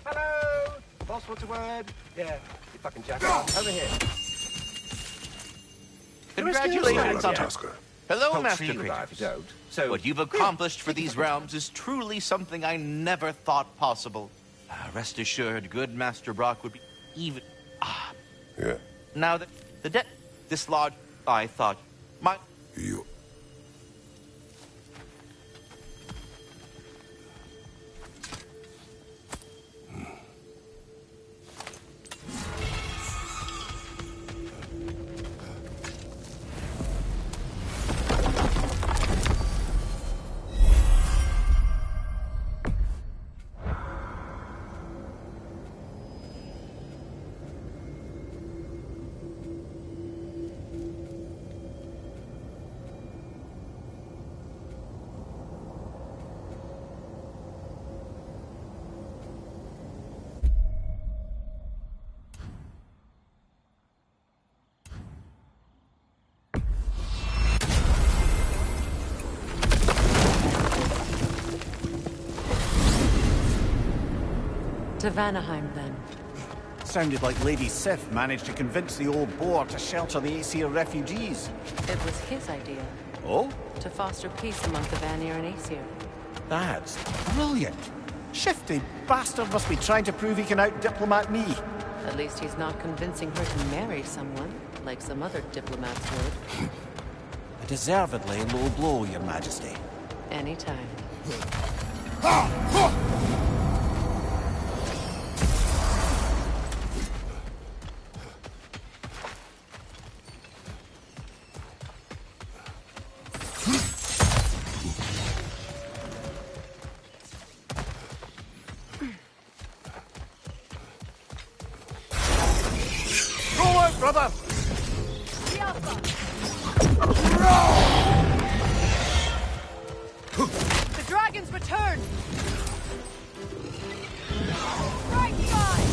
Hello! Boss wants a word? Yeah, you fucking jackass. Over here. Congratulations on Tusker. Hello, Master If you Kratos. don't. So, What you've accomplished for these realms is truly something I never thought possible. Rest assured, good Master Brock would be even... Yeah. Now that the debt... This lodge, I thought... My... You. To Vanaheim, then. Sounded like Lady Sif managed to convince the old boar to shelter the Aesir refugees. It was his idea. Oh? To foster peace among the Vanir and Aesir. That's brilliant. Shifty bastard must be trying to prove he can out-diplomat me. At least he's not convincing her to marry someone, like some other diplomats would. A deservedly low blow, Your Majesty. Anytime. Go out, brother! The dragons return! Right side!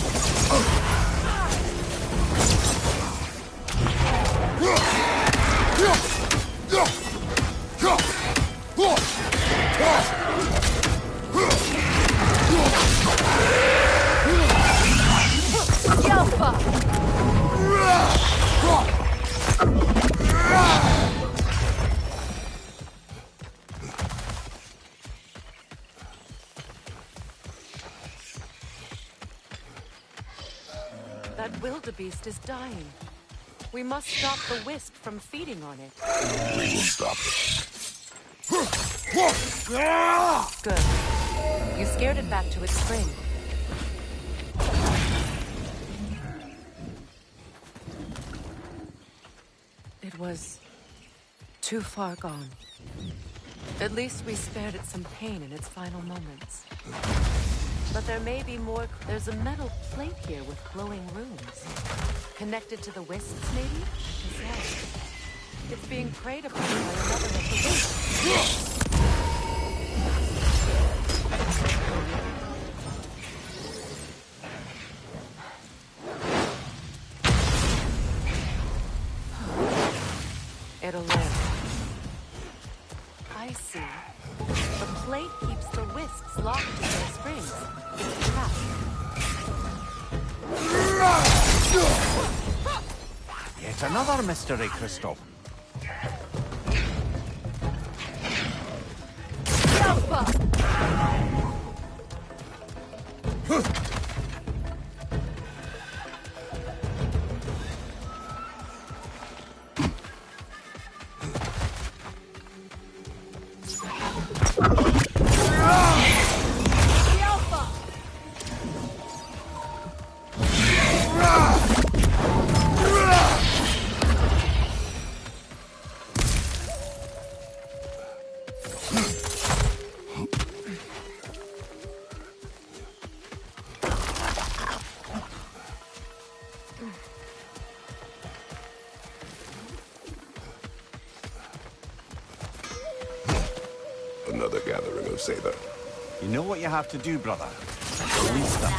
Yelpa! That wildebeest is dying. We must stop the wisp from feeding on it. We will stop it. Good. You scared it back to its spring. It was too far gone. At least we spared it some pain in its final moments. But there may be more. There's a metal plate here with glowing runes. Connected to the wisps, maybe? Possessed. It's being preyed upon by another of the wisps. It'll live. I see. The plate keeps the wisps locked to their springs. It's trapped. Yet another mystery crystal. Another gathering of Sather. You know what you have to do, brother. Release them.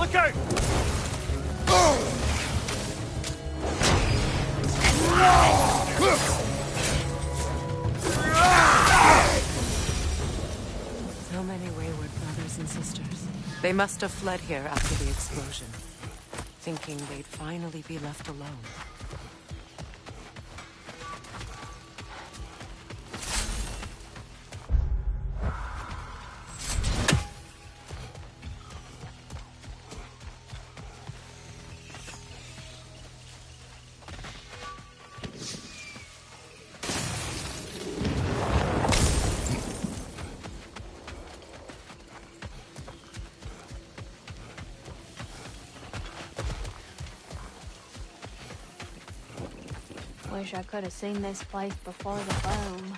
Look out! So many wayward brothers and sisters. They must have fled here after the explosion, thinking they'd finally be left alone. Wish I could have seen this place before the boom.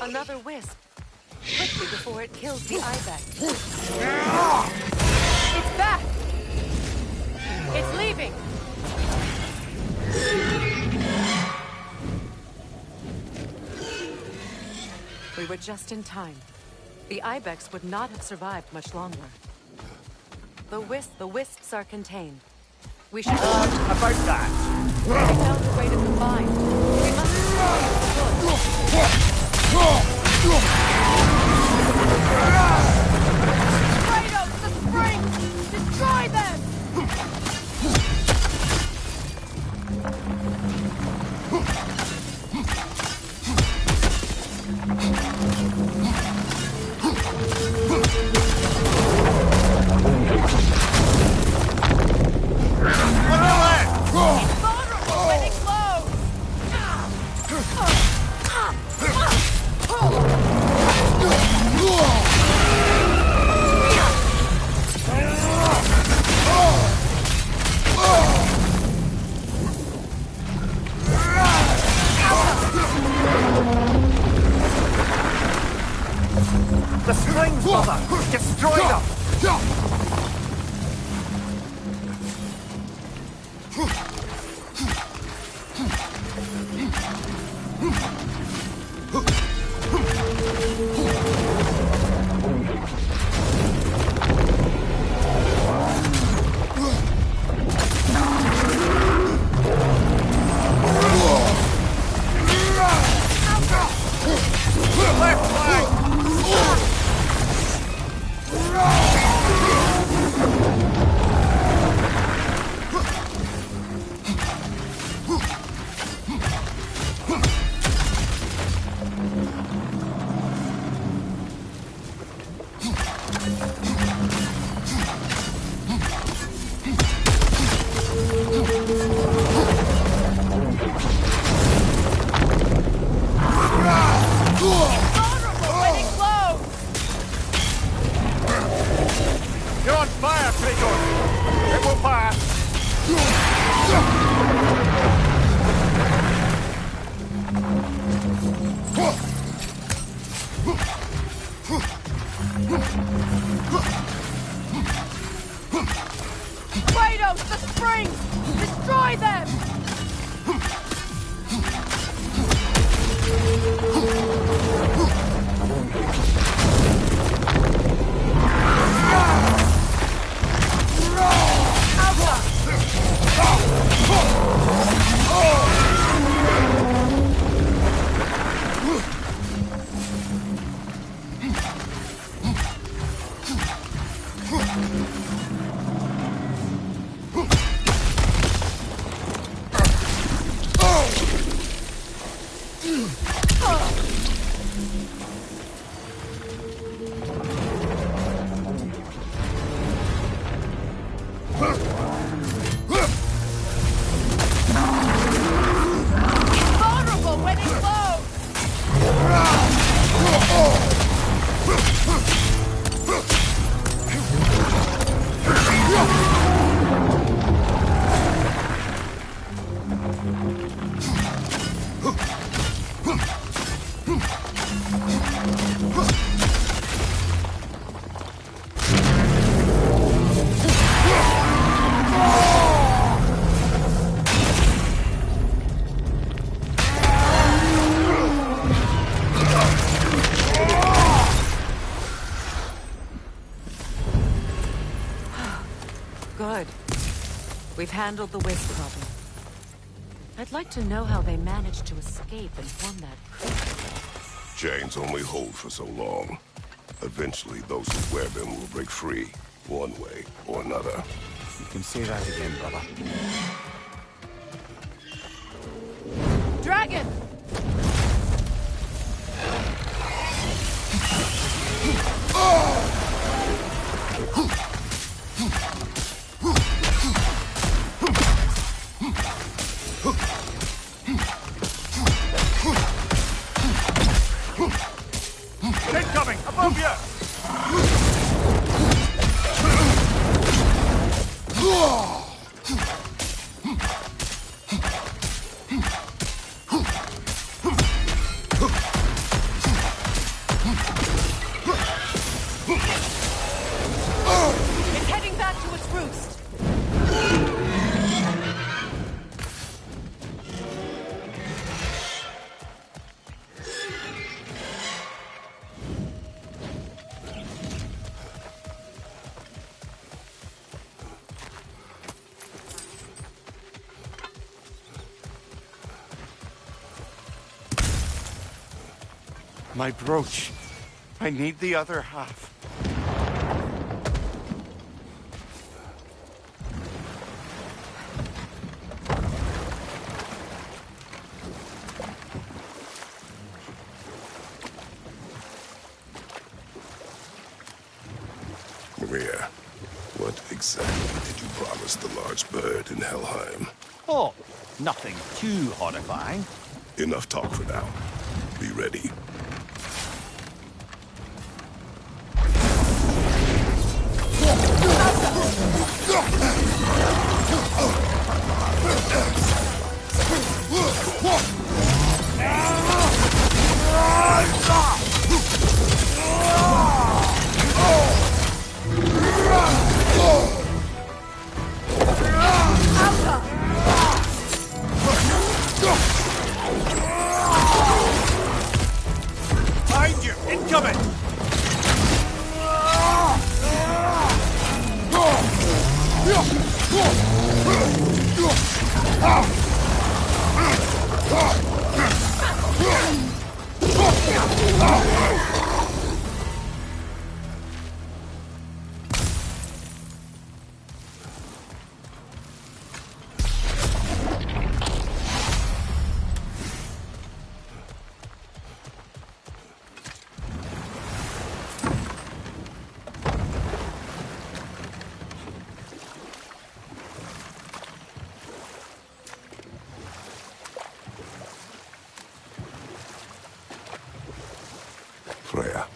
Another wisp. Quickly before it kills the ibex. It's back! It's leaving! We were just in time. The ibex would not have survived much longer. The wisps are contained. We should... About that. We found a way to combine. We must destroy the wood. Kratos, the springs! Destroy them! Look It's vulnerable when it glows! The springs, mother! Destroy them! Left flank! You're on fire, Kratos! It will pass! Kratos, the springs! Destroy them! Good. We've handled the waste problem. I'd like to know how they managed to escape and form that creature. Chains only hold for so long. Eventually, those who wear them will break free, one way or another. You can say that again, brother. Dragon! Incoming! Above you! It's heading back to its roost! My brooch. I need the other half. Maria, what exactly did you promise the large bird in Helheim? Oh, nothing too horrifying. Enough talk for now. Be ready. Behind you! Incoming! Freya,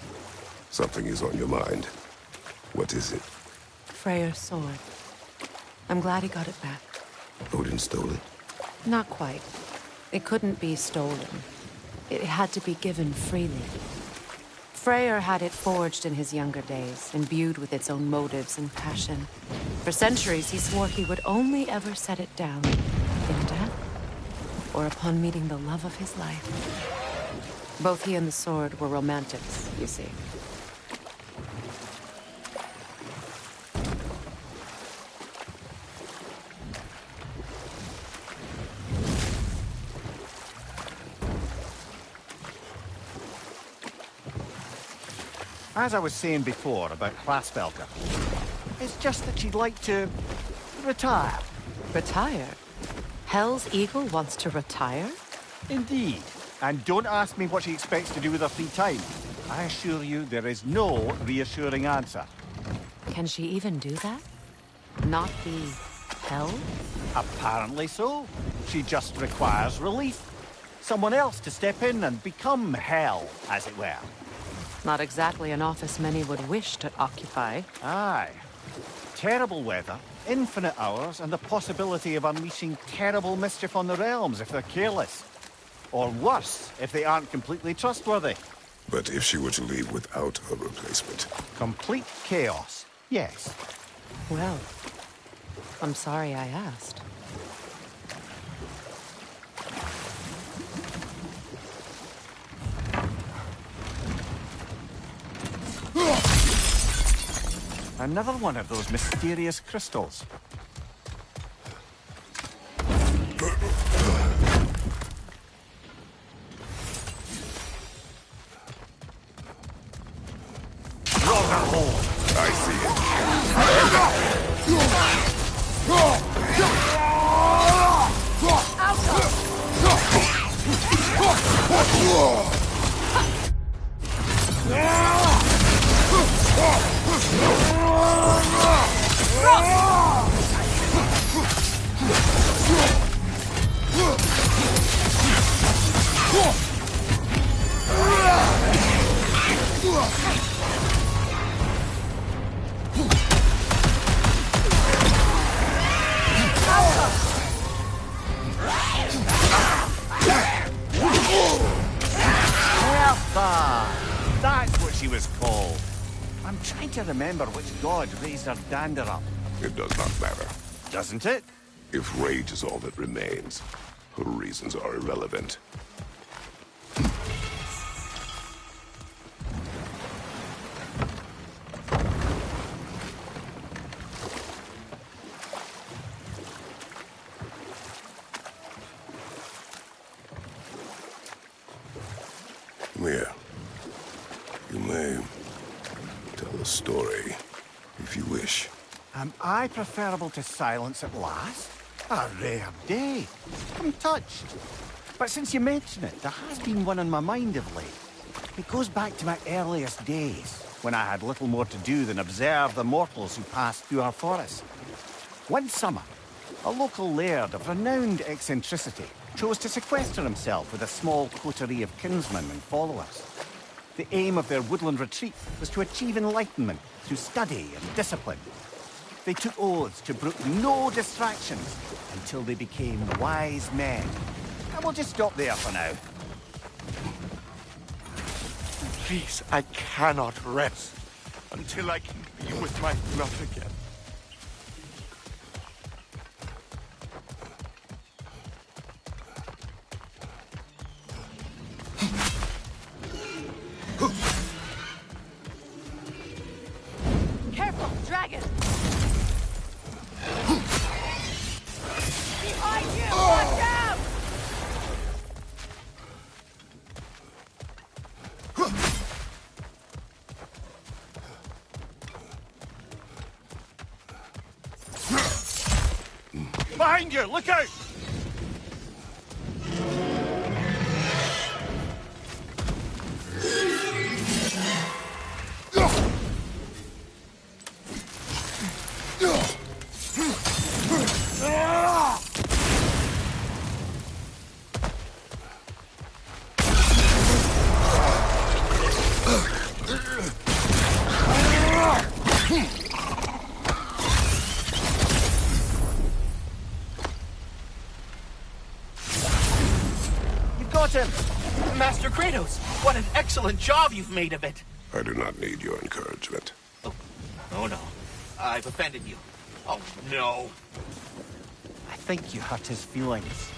something is on your mind. What is it? Freyr's sword. I'm glad he got it back. Odin stole it? Not quite. It couldn't be stolen. It had to be given freely. Freyr had it forged in his younger days, imbued with its own motives and passion. For centuries, he swore he would only ever set it down in death, or upon meeting the love of his life. Both he and the sword were romantics, you see. As I was saying before about Hlasvelka, it's just that she'd like to retire. Retire? Hell's Eagle wants to retire? Indeed. And don't ask me what she expects to do with her free time. I assure you there is no reassuring answer. Can she even do that? Not be hell? Apparently so. She just requires relief. Someone else to step in and become hell, as it were. Not exactly an office many would wish to occupy. Aye. Terrible weather, infinite hours, and the possibility of unleashing terrible mischief on the realms if they're careless. Or worse, if they aren't completely trustworthy. But if she were to leave without a replacement? Complete chaos, yes. Well, I'm sorry I asked. Another one of those mysterious crystals. I see That's what she was called. I'm trying to remember which god raised her dander up. It does not matter. Doesn't it? If rage is all that remains, her reasons are irrelevant. Mia, you may tell a story, if you wish. Am I preferable to silence at last? A rare day. I'm touched. But since you mention it, there has been one on my mind of late. It goes back to my earliest days, when I had little more to do than observe the mortals who passed through our forest. One summer, a local laird of renowned eccentricity chose to sequester himself with a small coterie of kinsmen and followers. The aim of their woodland retreat was to achieve enlightenment through study and discipline. They took oaths to brook no distractions until they became wise men. And we'll just stop there for now. Please, I cannot rest until I can be with my love again. Careful, dragon! Behind you! Watch out! Behind you! Look out! Master Kratos, what an excellent job you've made of it. I do not need your encouragement. Oh no, I've offended you. Oh no. I think you hurt his feelings.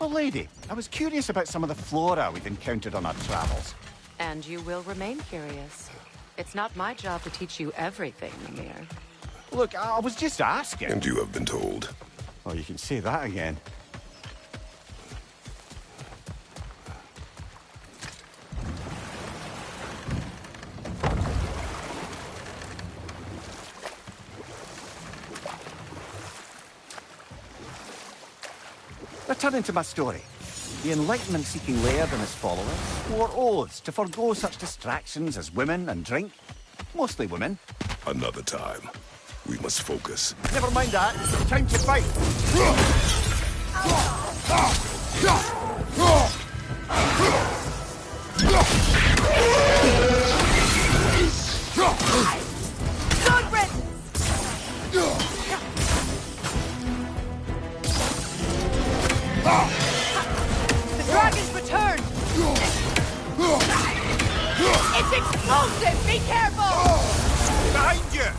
Well, lady, I was curious about some of the flora we've encountered on our travels. And you will remain curious. It's not my job to teach you everything, Mimir. Look, I was just asking. And you have been told. Oh, you can say that again. Returning to my story. The Enlightenment-seeking laird and his followers swore oaths to forgo such distractions as women and drink. Mostly women. Another time. We must focus. Never mind that. Time to fight. Good riddance! The dragon's returned! It's explosive! Be careful! Behind you!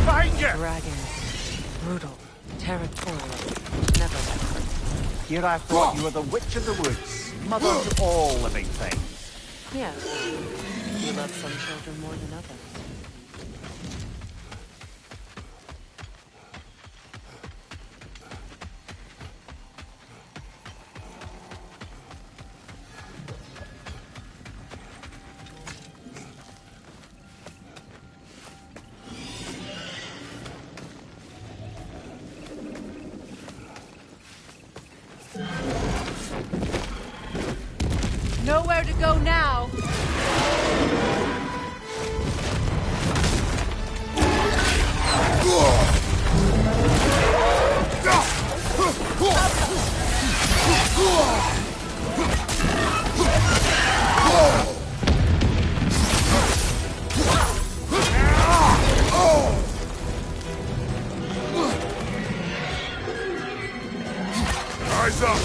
Behind you! Dragon. Brutal. Territorial. Never let her. Here I thought you were the Witch of the Woods, mother to all living things. Yes. You love some children more than others. Nowhere to go now. Eyes up!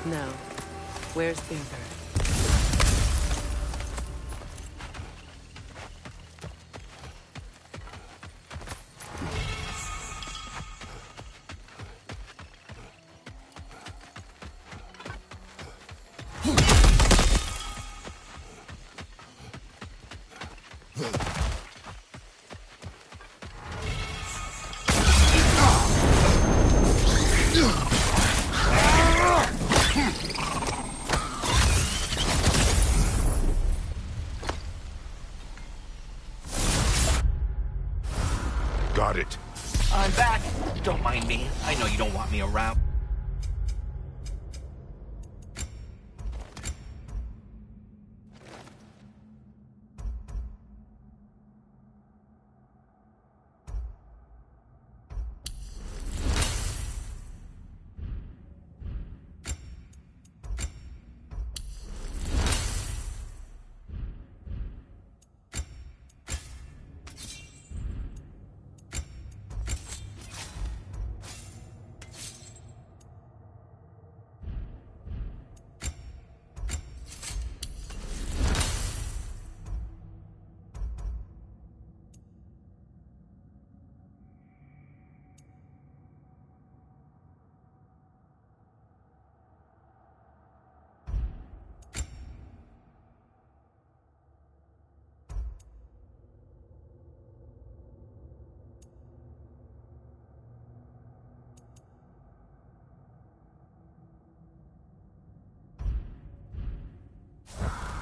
No. Where's Beaver? Got it. I'm back. Don't mind me. I know you don't want me around.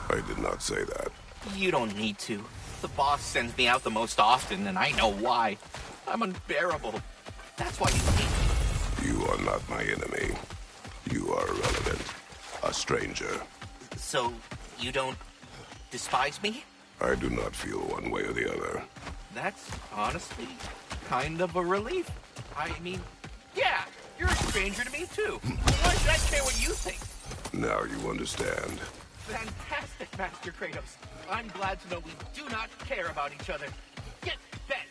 I did not say that. You don't need to. The boss sends me out the most often, and I know why. I'm unbearable. That's why you hate me. You are not my enemy. You are irrelevant. A stranger. So, you don't despise me? I do not feel one way or the other. That's honestly kind of a relief. I mean, yeah, you're a stranger to me too. Why should I care what you think? Now you understand. Fantastic, Master Kratos. I'm glad to know we do not care about each other. Get bent.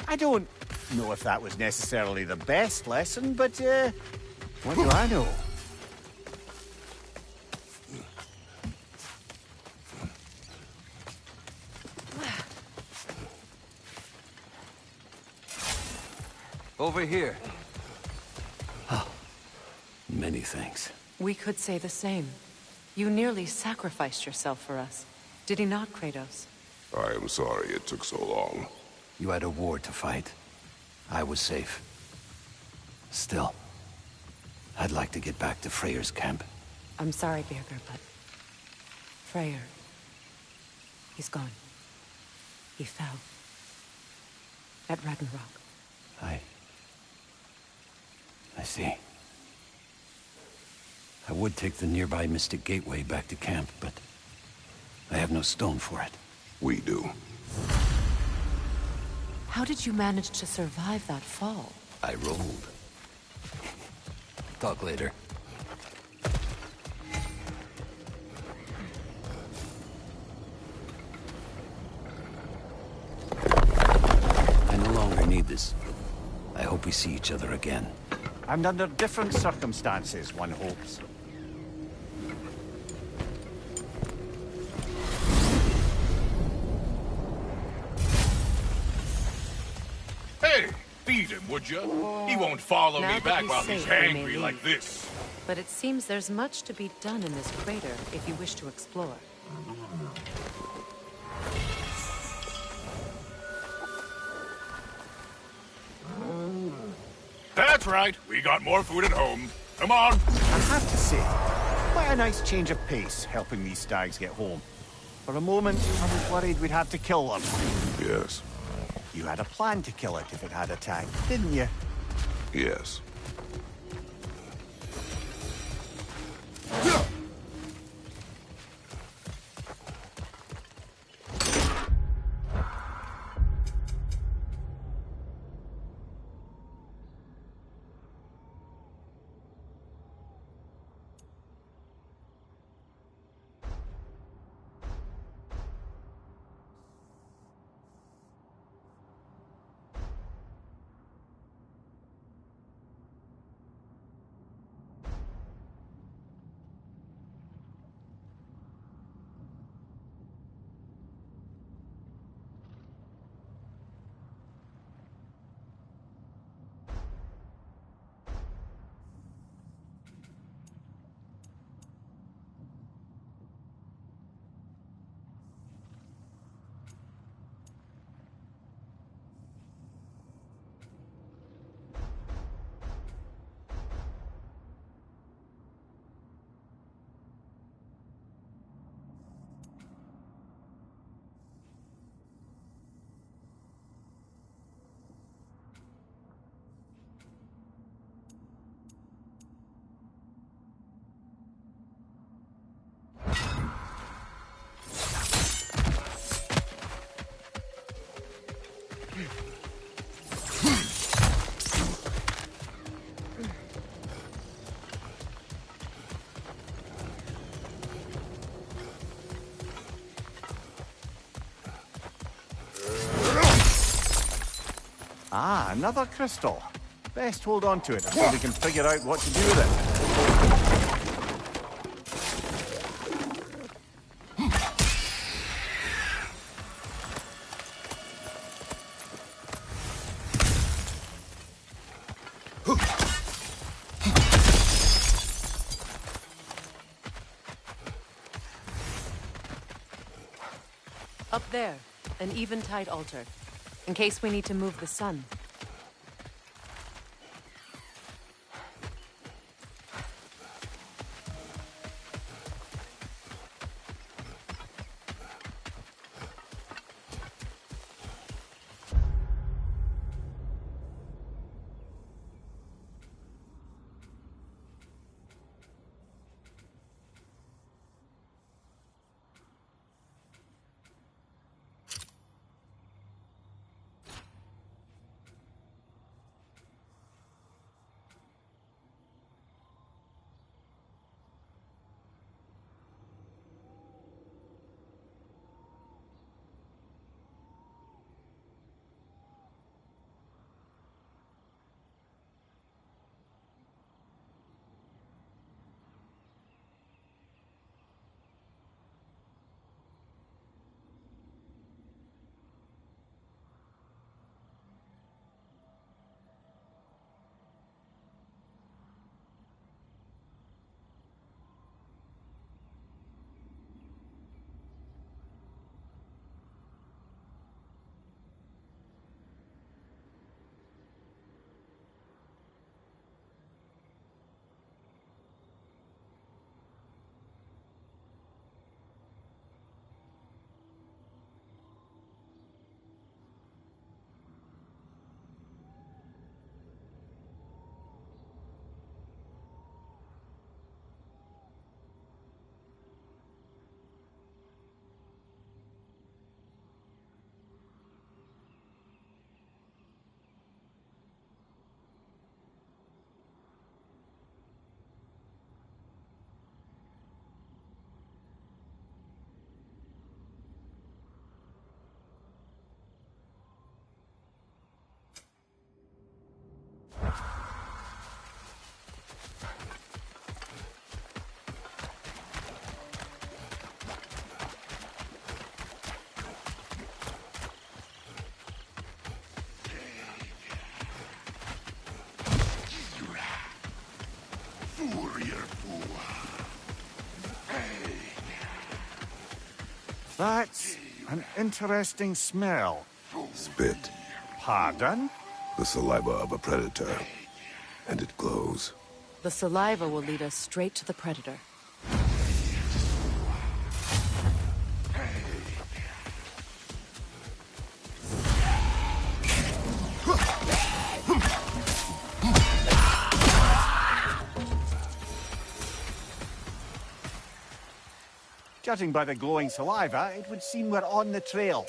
I don't know if that was necessarily the best lesson, but, what do I know? Over here. Oh, many thanks. We could say the same. You nearly sacrificed yourself for us. Did he not, Kratos? I am sorry it took so long. You had a war to fight. I was safe. Still, I'd like to get back to Freyr's camp. I'm sorry, Birgir, but... Freyr... he's gone. He fell. At Ragnarök. I see. I would take the nearby Mystic Gateway back to camp, but I have no stone for it. We do. How did you manage to survive that fall? I rolled. Talk later. I no longer need this. I hope we see each other again. And under different circumstances, one hopes. Hey, feed him, would you? He won't follow Now me that back he's while he's safe, we may angry leave. like this. But it seems there's much to be done in this crater if you wish to explore. That's right. We got more food at home. Come on. I have to say, quite a nice change of pace helping these stags get home. For a moment, I was worried we'd have to kill them. Yes. You had a plan to kill it if it had attacked, didn't you? Yes. Ah, another crystal. Best hold on to it until we can figure out what to do with it. Up there, an eventide altar. In case we need to move the sun. That's an interesting smell. Spit. Pardon? The saliva of a predator. And it glows. The saliva will lead us straight to the predator. Judging by the glowing saliva, it would seem we're on the trail.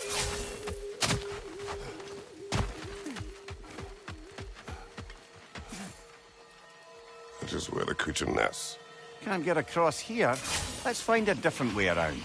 Which is where the creature nests. Can't get across here. Let's find a different way around.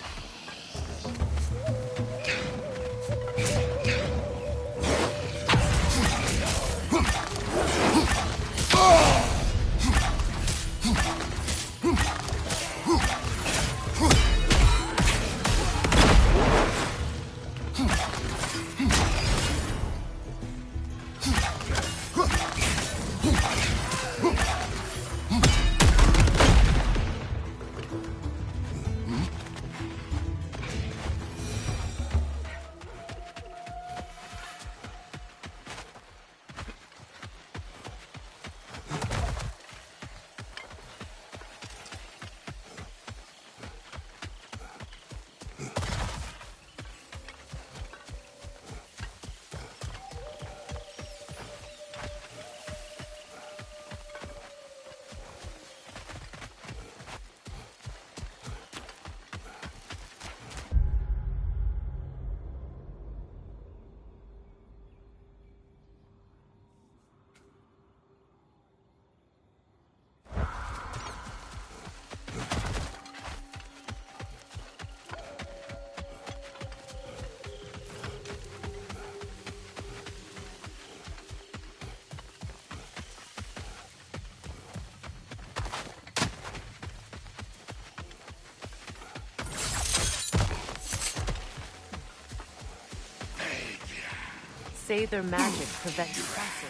Say their magic prevents passage.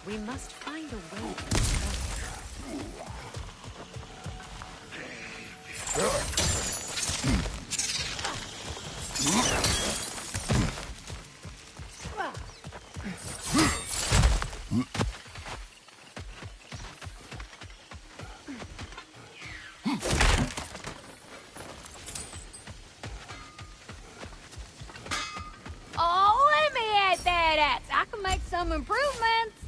We must find a Oh, let me add that axe. I can make some improvements.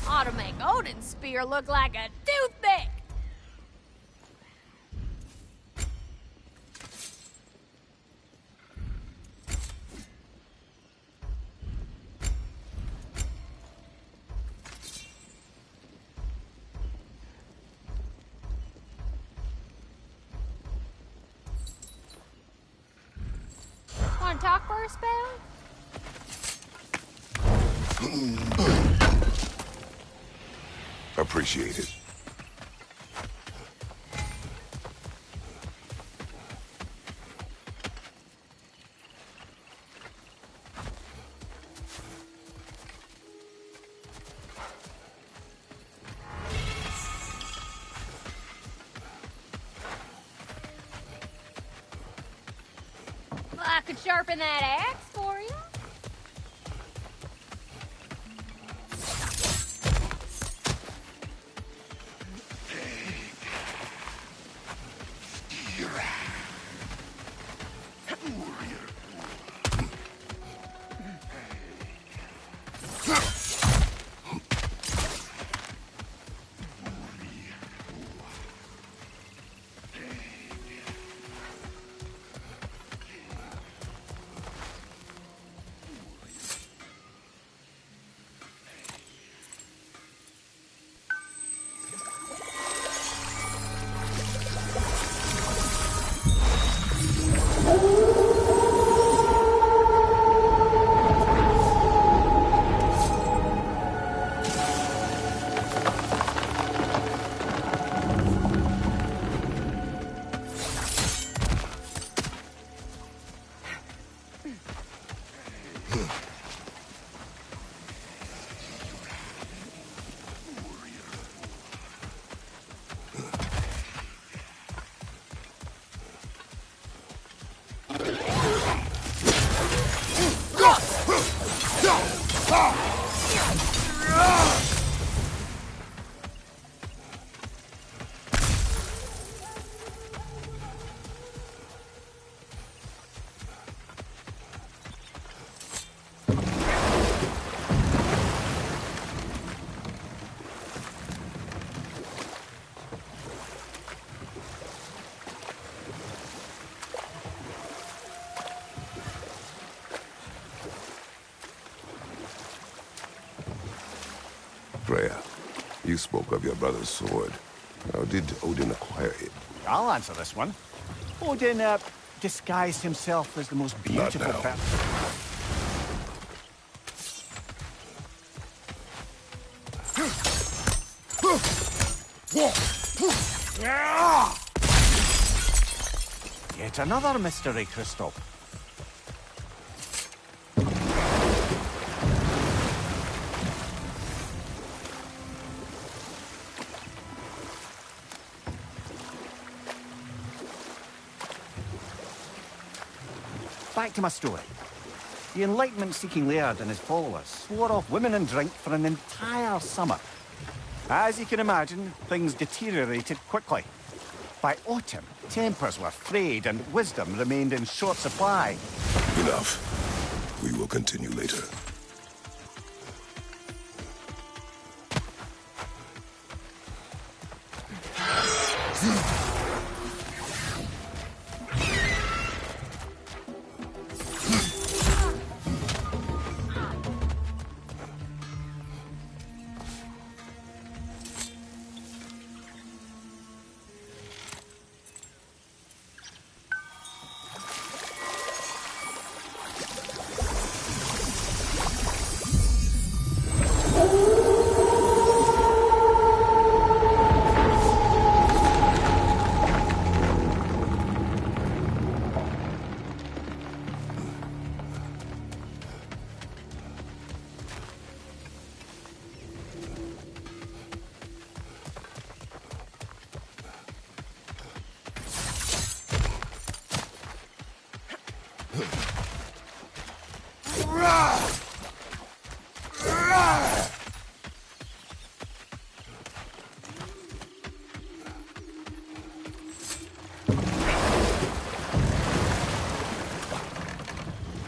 Ought to make Odin's spear look like a toothpick. Want to talk for a spell? Appreciate it. I could sharpen that axe for you. Freya, you spoke of your brother's sword. How did Odin acquire it? I'll answer this one. Odin, disguised himself as the most beautiful now. Yet another mystery crystal. Back to my story. The Enlightenment-seeking Laird and his followers swore off women and drink for an entire summer. As you can imagine, things deteriorated quickly. By autumn, tempers were frayed and wisdom remained in short supply. Enough. We will continue later.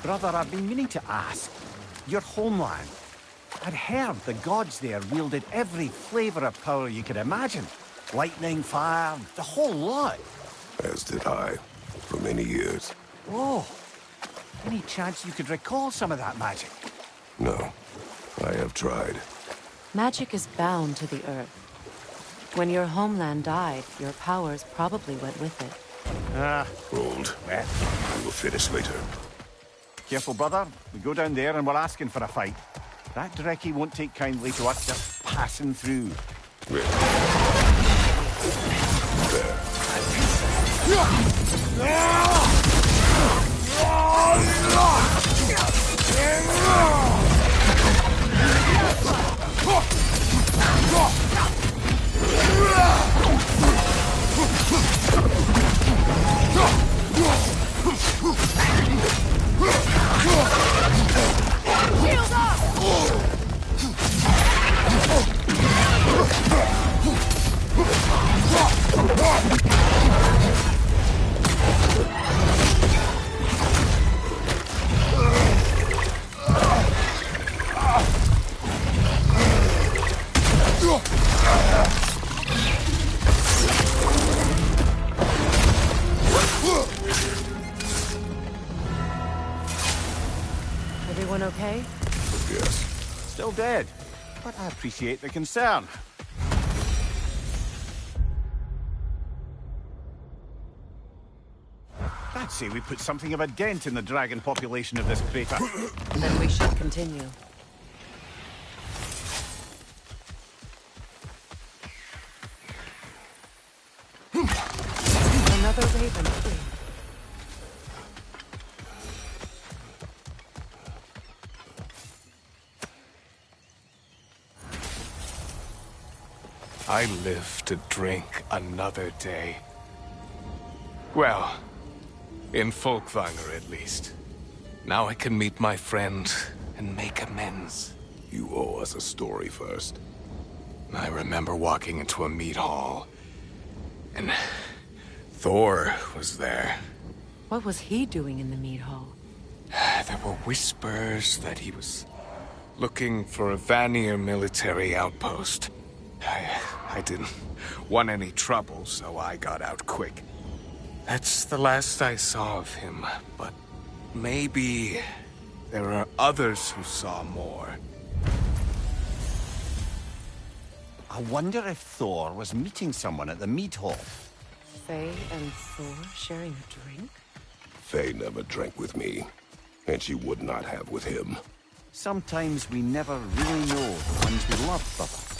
Brother, I've been meaning to ask. Your homeland. I'd heard the gods there wielded every flavor of power you could imagine. Lightning, fire, the whole lot. As did I, for many years. Oh, any chance you could recall some of that magic? No, I have tried. Magic is bound to the earth. When your homeland died, your powers probably went with it. Hold. We will finish later. Careful, brother. We go down there and we're asking for a fight. That Drekkie won't take kindly to us just passing through. There. Everyone okay? Yes. Still dead, but I appreciate the concern. I'd say we put something of a dent in the dragon population of this crater. Then we should continue. Another raven free. I live to drink another day. Well, in Folkvanger at least. Now I can meet my friend and make amends. You owe us a story first. I remember walking into a meat hall, and Thor was there. What was he doing in the meat hall? There were whispers that he was looking for a Vanir military outpost. I didn't want any trouble, so I got out quick. That's the last I saw of him, but maybe there are others who saw more. I wonder if Thor was meeting someone at the mead hall. Faye and Thor sharing a drink? Faye never drank with me, and she would not have with him. Sometimes we never really know the ones we love, brother.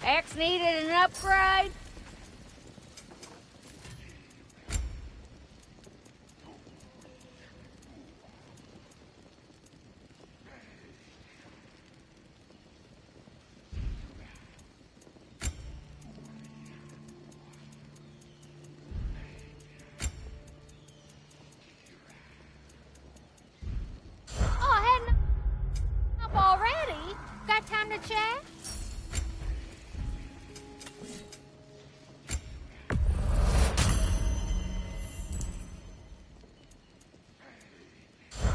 Axe needed an upgrade? to chat?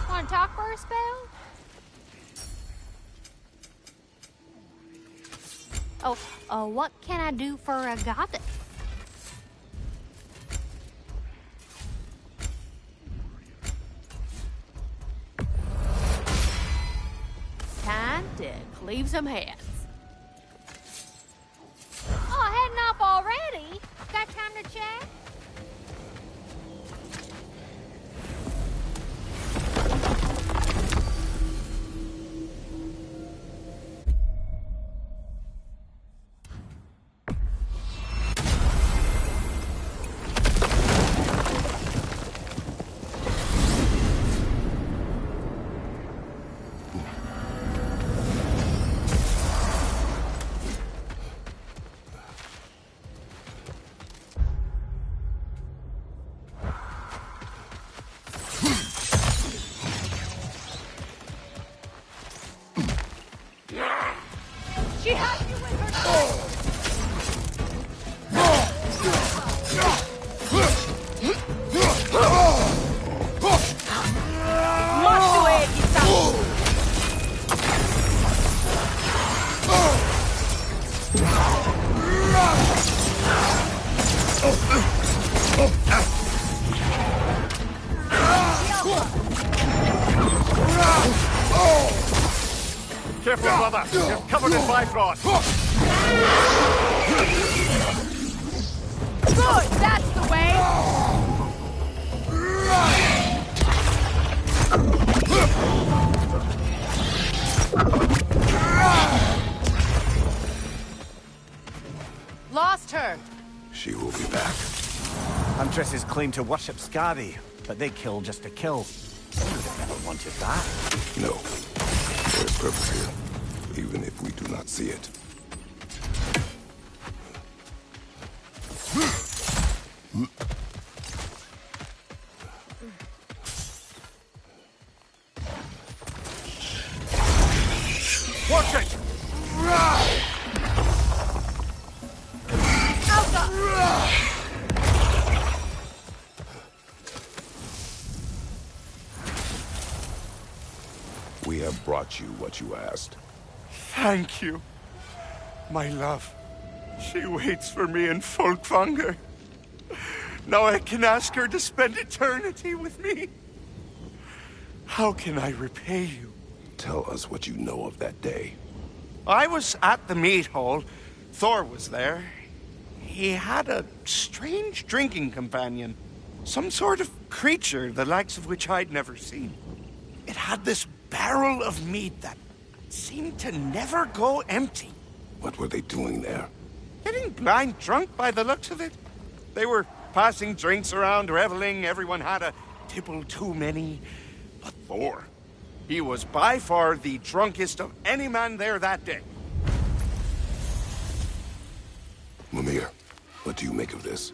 Want to talk for a spell? Oh, what can I do for a goddess? Time to cleave some heads. Oh, heading off already? Got time to chat? She has you with her Careful, brother. You're covered in bifrost. Good, that's the way. Lost her. She will be back. Huntress's claim to worship Skadi, but they kill just to kill. I would have never wanted that. No. There's purpose here, even if we do not see it. Watch it! We have brought you what you asked. Thank you, my love. She waits for me in Folkvanger. Now I can ask her to spend eternity with me. How can I repay you? Tell us what you know of that day. I was at the meat hall. Thor was there. He had a strange drinking companion. Some sort of creature, the likes of which I'd never seen. It had this barrel of meat that seemed to never go empty. What were they doing there? Getting blind drunk by the looks of it. They were passing drinks around, reveling. Everyone had a tipple too many. But Thor, he was by far the drunkest of any man there that day. Mimir, what do you make of this?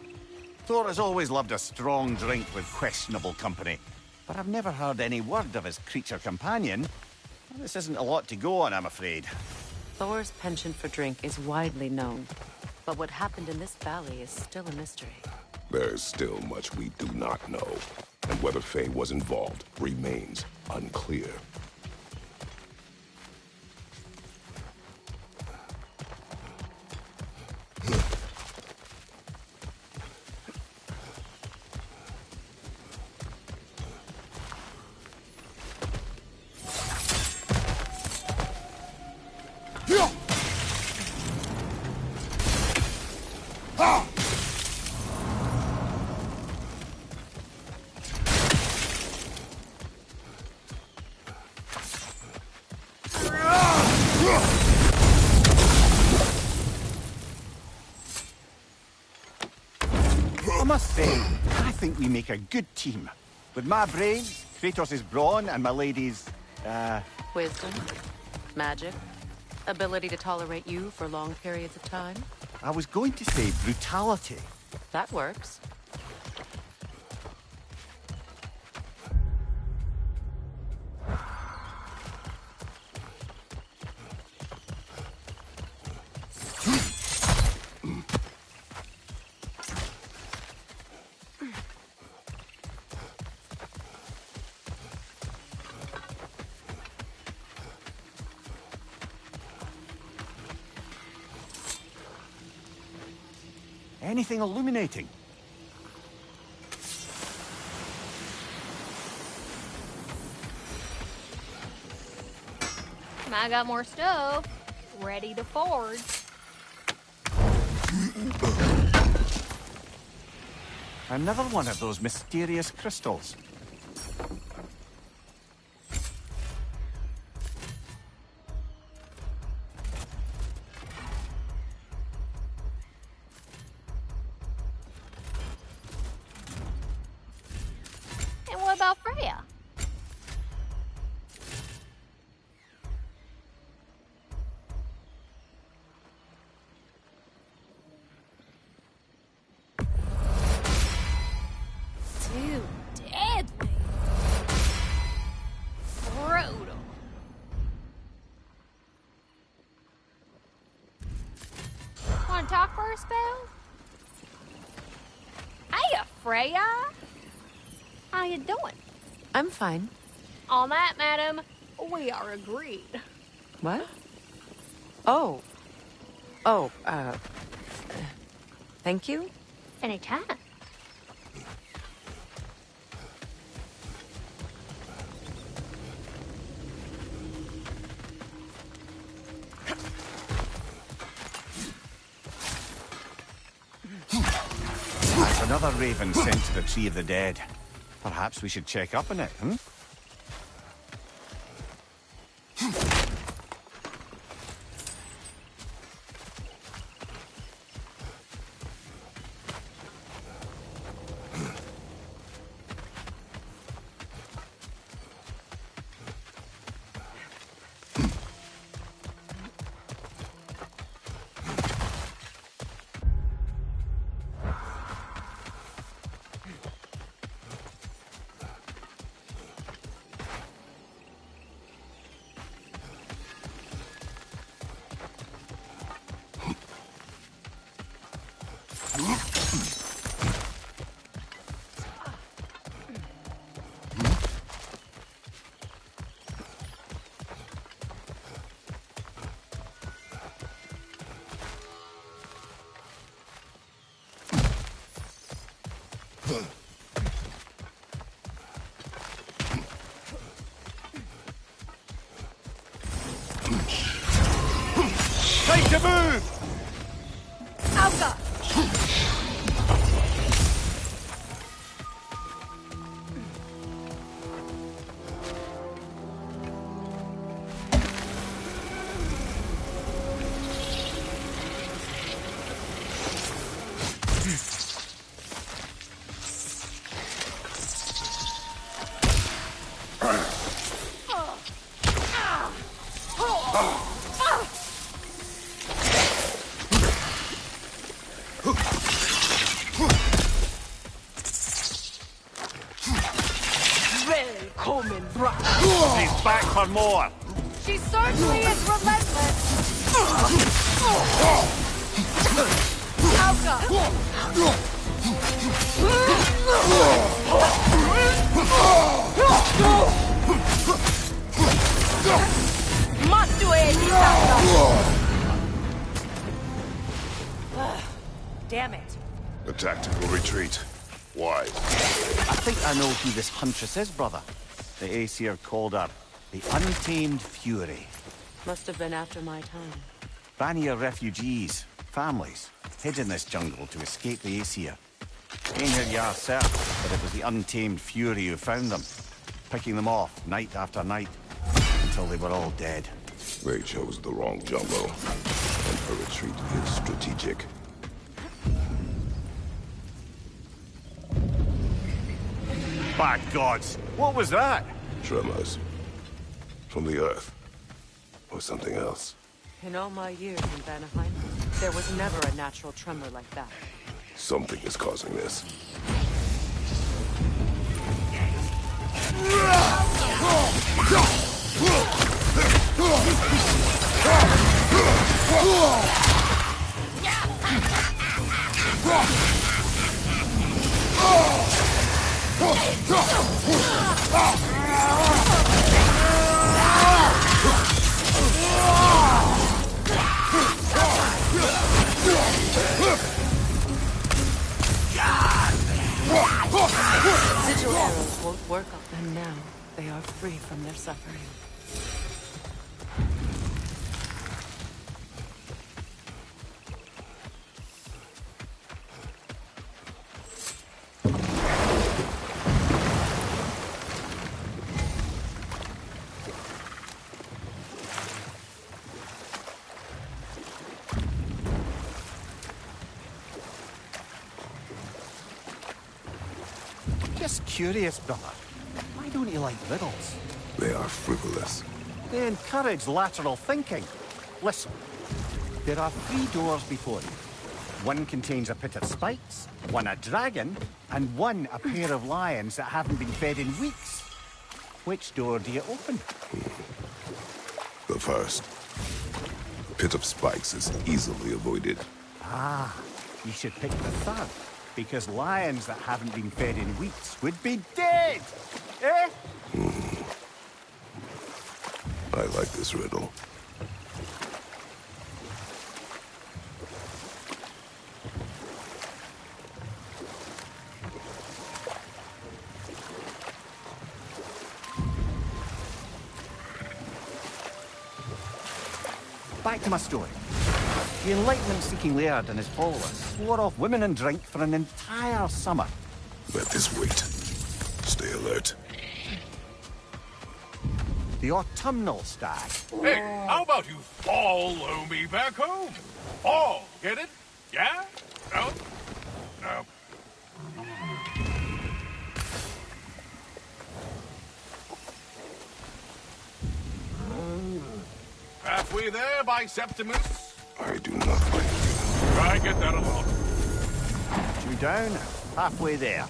Thor has always loved a strong drink with questionable company. But I've never heard any word of his creature companion. Well, this isn't a lot to go on, I'm afraid. Thor's penchant for drink is widely known. But what happened in this valley is still a mystery. There is still much we do not know. And whether Faye was involved remains unclear. I must say, I think we make a good team. With my brains, Kratos' brawn, and my lady's, Wisdom, magic, ability to tolerate you for long periods of time. I was going to say brutality. That works. Anything illuminating? I got more stuff ready to forge. Another one of those mysterious crystals. And what about Freya? Too deadly. Brutal. Want to talk for a spell? Hey, Freya. How you doing? I'm fine. On that, madam, we are agreed. What? Oh. Oh, thank you? Anytime. That's another raven sent to the Tree of the Dead. Perhaps we should check up on it, hmm? Time to move! Alka! He's back for more! She certainly is relentless. Alka! Must do it, Damn it. A tactical retreat. Why? I think I know who this huntress is, brother. The Aesir called her the Untamed Fury. Must have been after my time. Vanir refugees, families, hid in this jungle to escape the Aesir. Ain't here you are, sir, but it was the Untamed Fury who found them, picking them off night after night, until they were all dead. They chose the wrong jungle, and her retreat is strategic. By gods, what was that? Tremors. From the earth. Or something else. In all my years in Vanaheim, there was never a natural tremor like that. Something is causing this. from their suffering. Just curious, brother. Why don't you like riddles? They are frivolous. They encourage lateral thinking. Listen, there are 3 doors before you. One contains a pit of spikes, one a dragon, and one a pair of lions that haven't been fed in weeks. Which door do you open? The first. The pit of spikes is easily avoided. Ah, you should pick the third, because lions that haven't been fed in weeks would be dead! Eh? I like this riddle. Back to my story. The enlightenment-seeking laird and his followers swore off women and drink for an entire summer. Let this wait. Stay alert. The autumnal stag. Hey, how about you follow me back home? Fall, get it? Yeah? No? No. Halfway there by Septimus? I do not like you. Try get that along. 2 down, halfway there.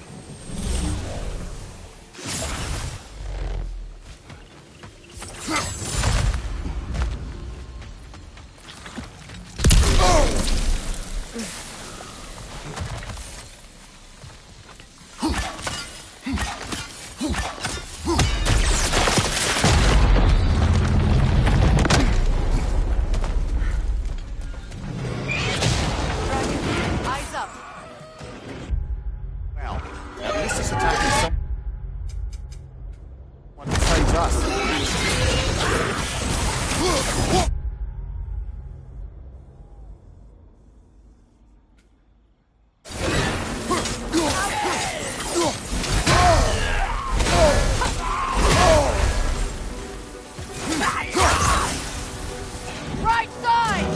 Eyes up. Well, at least it's attacking someone besides us. Right side!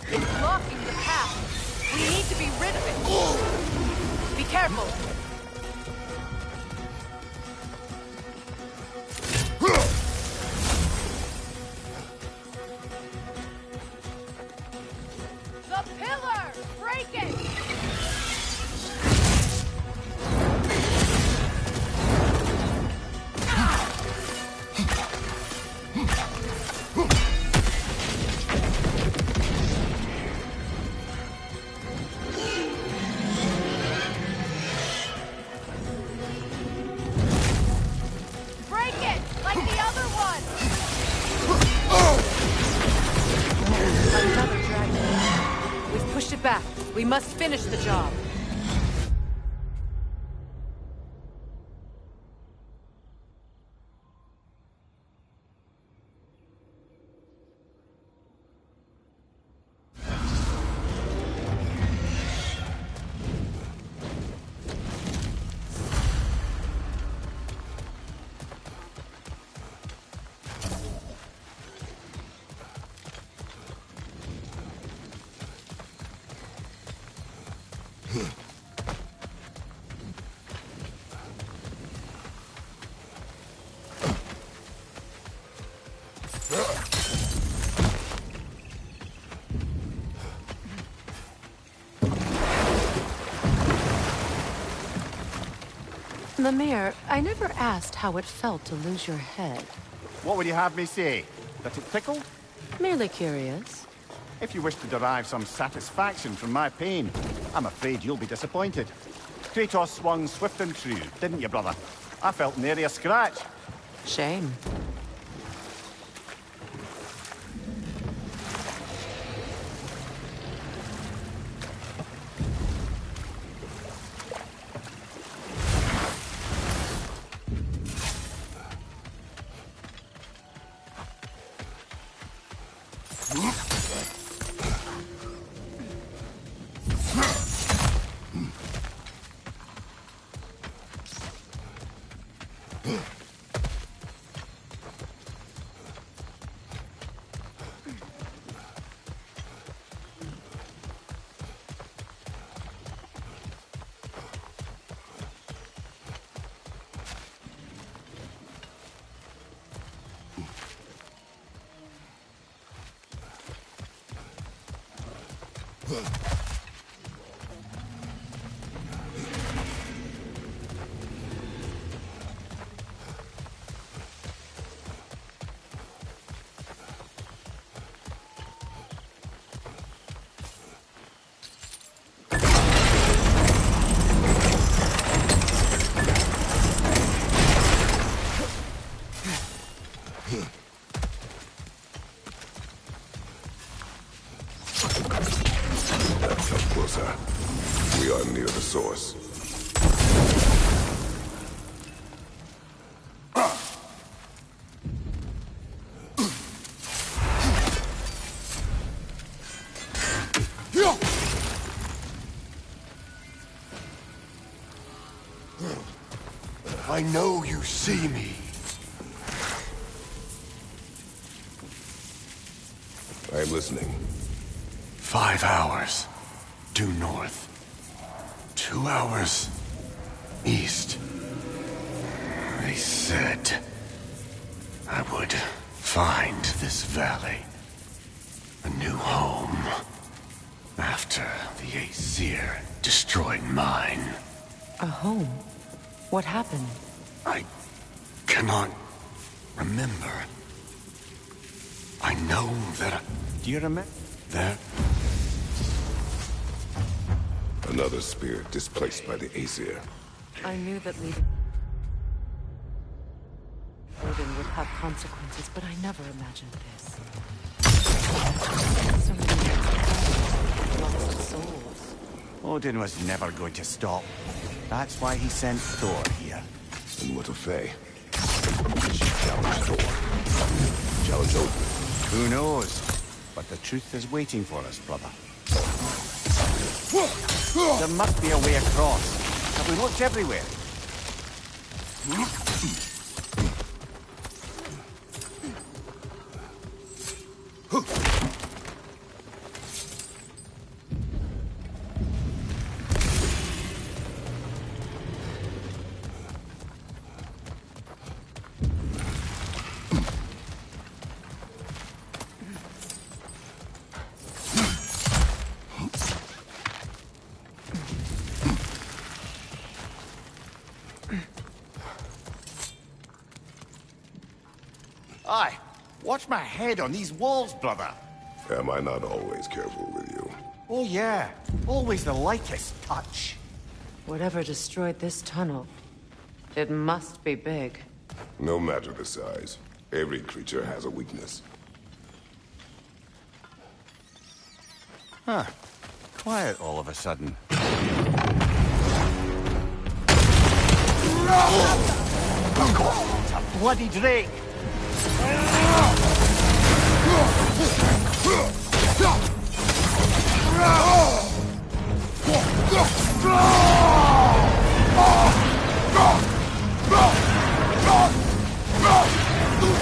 It's blocking the path. We need to be rid of it. Be careful. The pillar! Break it! Break it! Like the other one! Another dragon. We've pushed it back. We must finish the job. Lemire, I never asked how it felt to lose your head. What would you have me say? That it tickled? Merely curious. If you wish to derive some satisfaction from my pain, I'm afraid you'll be disappointed. Kratos swung swift and true, didn't you, brother? I felt nary a scratch. Shame. That's up closer. We are near the source. I know you see me. I am listening. 5 hours due north. 2 hours east. They said I would find this valley a new home after the Aesir destroyed mine. A home? What happened? I cannot remember. I know that Do you remember? there. Another spirit displaced by the Aesir. I knew that leaving Odin would have consequences, but I never imagined this. So many lost souls. Odin was never going to stop. That's why he sent Thor here. And what of Faye? She challenged Thor. Challenge Odin. Who knows? But the truth is waiting for us, brother. There must be a way across. Have we looked everywhere? Aye. Watch my head on these walls, brother. Am I not always careful with you? Oh, yeah. Always the lightest touch. Whatever destroyed this tunnel, it must be big. No matter the size, every creature has a weakness. Huh. Quiet all of a sudden. It's a bloody drake!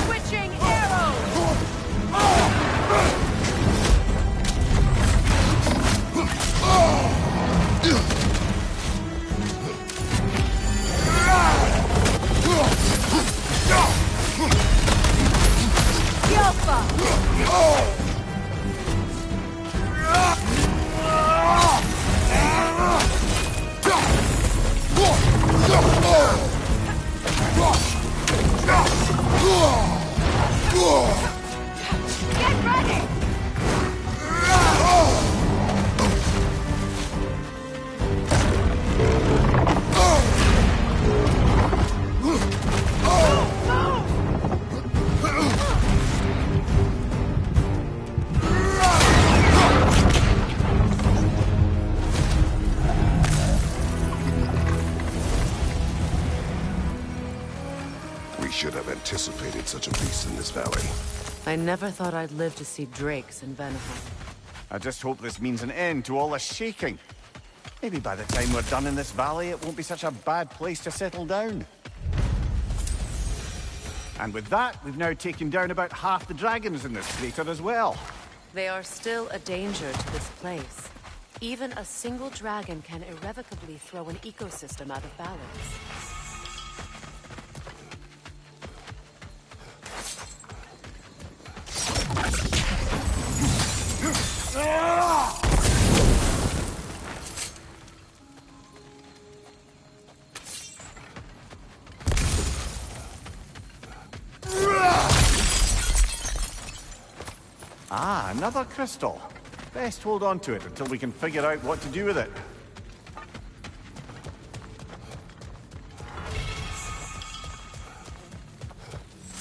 Switching arrows! Get ready! We should have anticipated such a beast in this valley. I never thought I'd live to see drakes in Vanaheim. I just hope this means an end to all this shaking. Maybe by the time we're done in this valley, it won't be such a bad place to settle down. And with that, we've now taken down about half the dragons in this crater as well. They are still a danger to this place. Even a single dragon can irrevocably throw an ecosystem out of balance. Ah, another crystal. Best hold on to it until we can figure out what to do with it.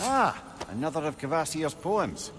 Ah, another of Kvasir's poems.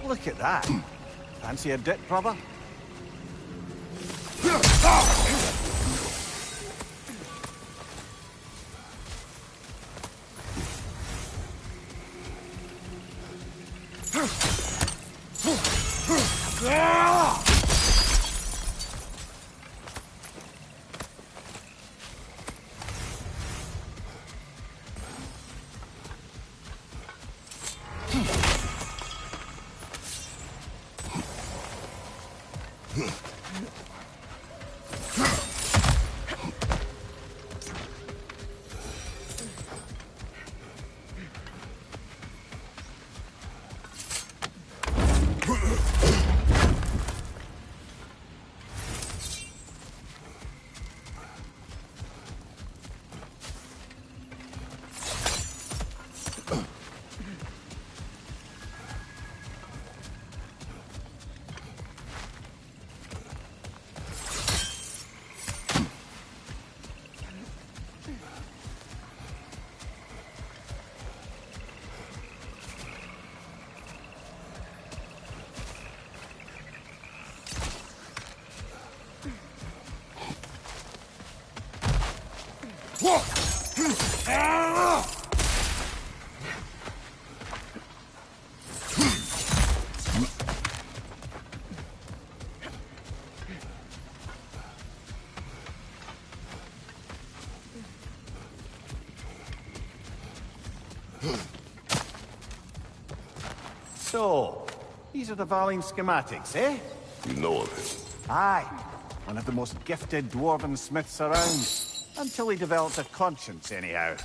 Look at that. Fancy a dip, brother? So, these are the Valine schematics, eh? You know of him? Aye. One of the most gifted dwarven smiths around. Until he developed a conscience, anyhow.